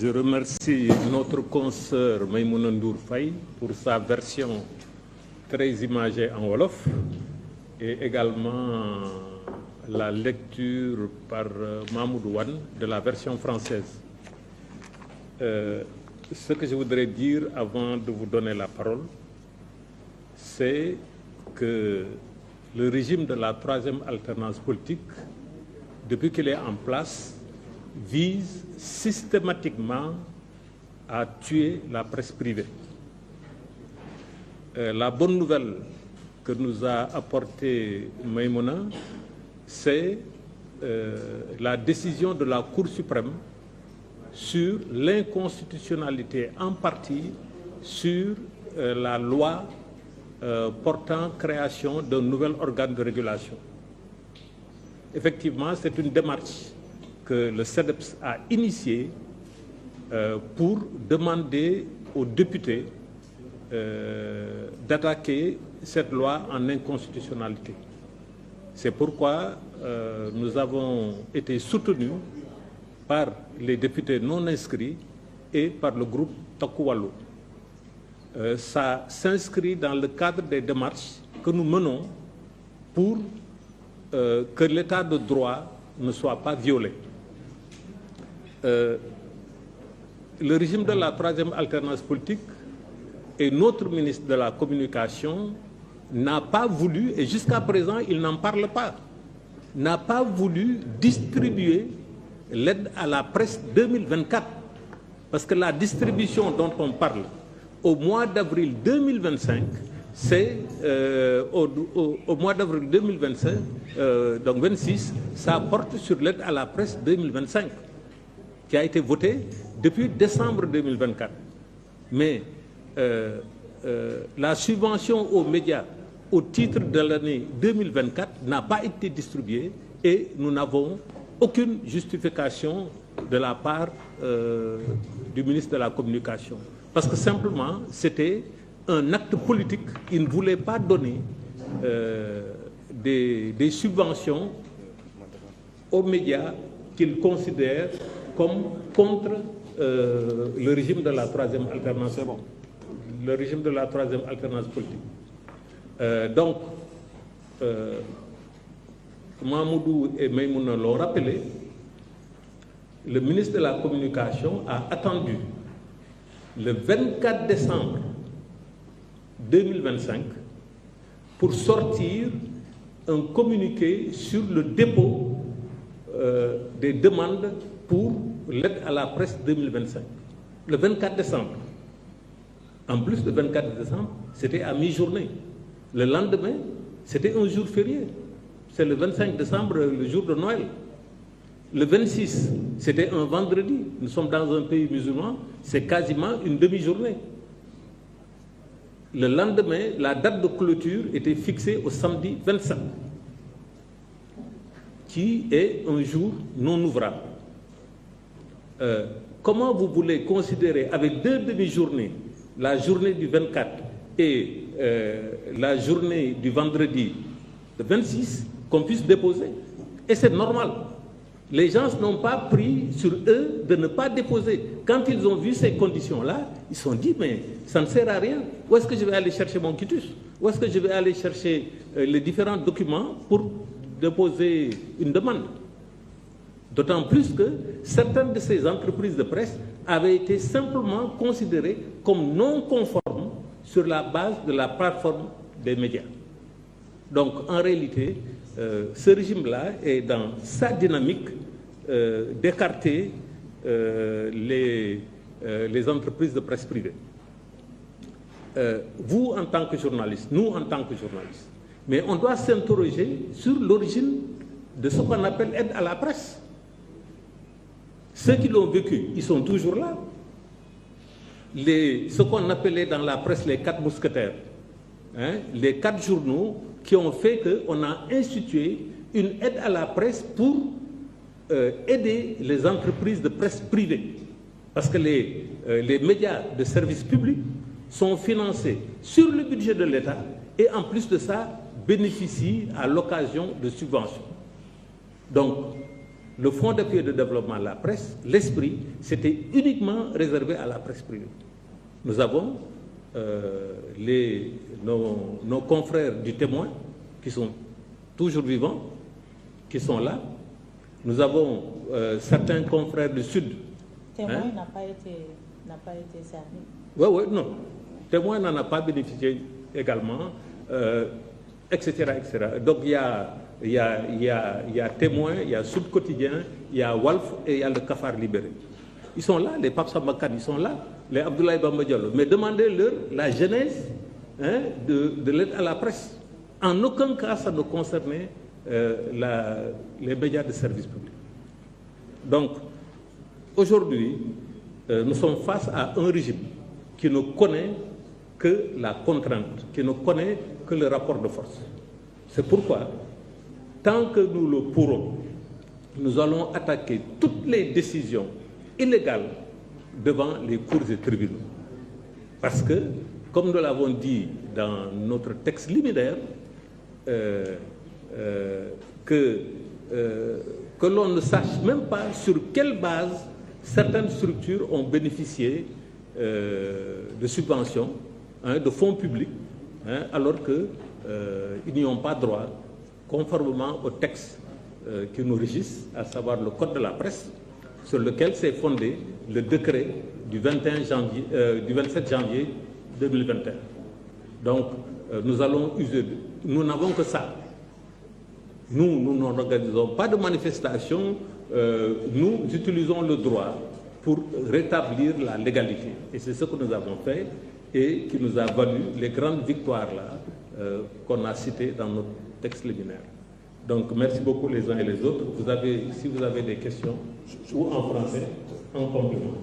Je remercie notre consoeur Maïmouna Ndour Faye pour sa version très imagée en Wolof et également la lecture par Mahmoud Wane de la version française. Ce que je voudrais dire avant de vous donner la parole, c'est que le régime de la troisième alternance politique, depuis qu'il est en place, vise systématiquement à tuer la presse privée. La bonne nouvelle que nous a apportée Maïmouna, c'est la décision de la Cour suprême sur l'inconstitutionnalité en partie sur la loi portant création d'un nouvel organe de régulation. Effectivement, c'est une démarche que le CEDEPS a initiée pour demander aux députés d'attaquer cette loi en inconstitutionnalité. C'est pourquoi nous avons été soutenus par les députés non inscrits et par le groupe Takku Wallu. Ça s'inscrit dans le cadre des démarches que nous menons pour que l'état de droit ne soit pas violé. Le régime de la troisième alternance politique et notre ministre de la Communication n'a pas voulu, et jusqu'à présent il n'en parle pas, n'a pas voulu distribuer l'aide à la presse 2024. Parce que la distribution dont on parle au mois d'avril 2025, c'est au mois d'avril 2025, donc 26, ça porte sur l'aide à la presse 2025, qui a été votée depuis décembre 2024. Mais la subvention aux médias au titre de l'année 2024 n'a pas été distribuée et nous n'avons aucune justification de la part du ministre de la Communication. Parce que simplement, c'était un acte politique. Il ne voulait pas donner des subventions aux médias qu'il considère comme contre le régime de la troisième alternance. C'est bon. Le régime de la troisième alternance politique. Donc, Mahmoudou et Maïmouna l'ont rappelé, le ministre de la Communication a attendu le 24 décembre 2025 pour sortir un communiqué sur le dépôt des demandes pour l'aide à la presse 2025. Le 24 décembre. En plus, le 24 décembre, c'était à mi-journée. Le lendemain, c'était un jour férié. C'est le 25 décembre, le jour de Noël. Le 26, c'était un vendredi. Nous sommes dans un pays musulman, c'est quasiment une demi-journée. Le lendemain, la date de clôture était fixée au samedi 27, qui est un jour non ouvrable. Comment vous voulez considérer avec deux demi-journées, la journée du 24 et la journée du vendredi le 26, qu'on puisse déposer? Et c'est normal. Les gens n'ont pas pris sur eux de ne pas déposer. Quand ils ont vu ces conditions-là, ils se sont dit, mais ça ne sert à rien. Où est-ce que je vais aller chercher mon quitus? Où est-ce que je vais aller chercher les différents documents pour déposer une demande? D'autant plus que certaines de ces entreprises de presse avaient été simplement considérées comme non conformes sur la base de la plateforme des médias. Donc, en réalité, ce régime-là est dans sa dynamique d'écarter les entreprises de presse privée. Vous, en tant que journaliste, nous, en tant que journalistes, mais on doit s'interroger sur l'origine de ce qu'on appelle aide à la presse. Ceux qui l'ont vécu, ils sont toujours là. Ce qu'on appelait dans la presse les 4 mousquetaires, hein, les 4 journaux qui ont fait qu'on a institué une aide à la presse pour aider les entreprises de presse privée. Parce que les médias de service public sont financés sur le budget de l'État et en plus de ça, bénéficient à l'occasion de subventions. Donc, Le fonds d'appui et de développement de la presse, l'esprit, c'était uniquement réservé à la presse privée. Nous avons nos confrères du Témoin qui sont toujours vivants, qui sont là. Nous avons certains confrères du Sud. Témoin n'a pas été servi. Oui, non. Témoin n'en a pas bénéficié également, etc., etc. Donc il y a Témoin, il y a Sud Quotidien, il y a Walf et il y a le Cafard Libéré. Ils sont là, les Pape Samba Kane, ils sont là, les Abdoulaye Bamba Diallo. Mais demandez-leur la genèse de l'aide à la presse. En aucun cas, ça ne concernait les médias de service public. Donc, aujourd'hui, nous sommes face à un régime qui ne connaît que la contrainte, qui ne connaît que le rapport de force. C'est pourquoi, tant que nous le pourrons, nous allons attaquer toutes les décisions illégales devant les cours et tribunaux. Parce que, comme nous l'avons dit dans notre texte liminaire, que l'on ne sache même pas sur quelle base certaines structures ont bénéficié de subventions, de fonds publics, alors qu'ils n'y ont pas droit, conformément au texte qui nous régissent, à savoir le Code de la presse, sur lequel s'est fondé le décret du 27 janvier 2021. Donc, nous allons user nous n'avons que ça. Nous n'organisons pas de manifestation, nous utilisons le droit pour rétablir la légalité. Et c'est ce que nous avons fait et qui nous a valu les grandes victoires là qu'on a citées dans notre texte liminaire. Donc merci beaucoup les uns et les autres. Si vous avez des questions, ou en français, en complément.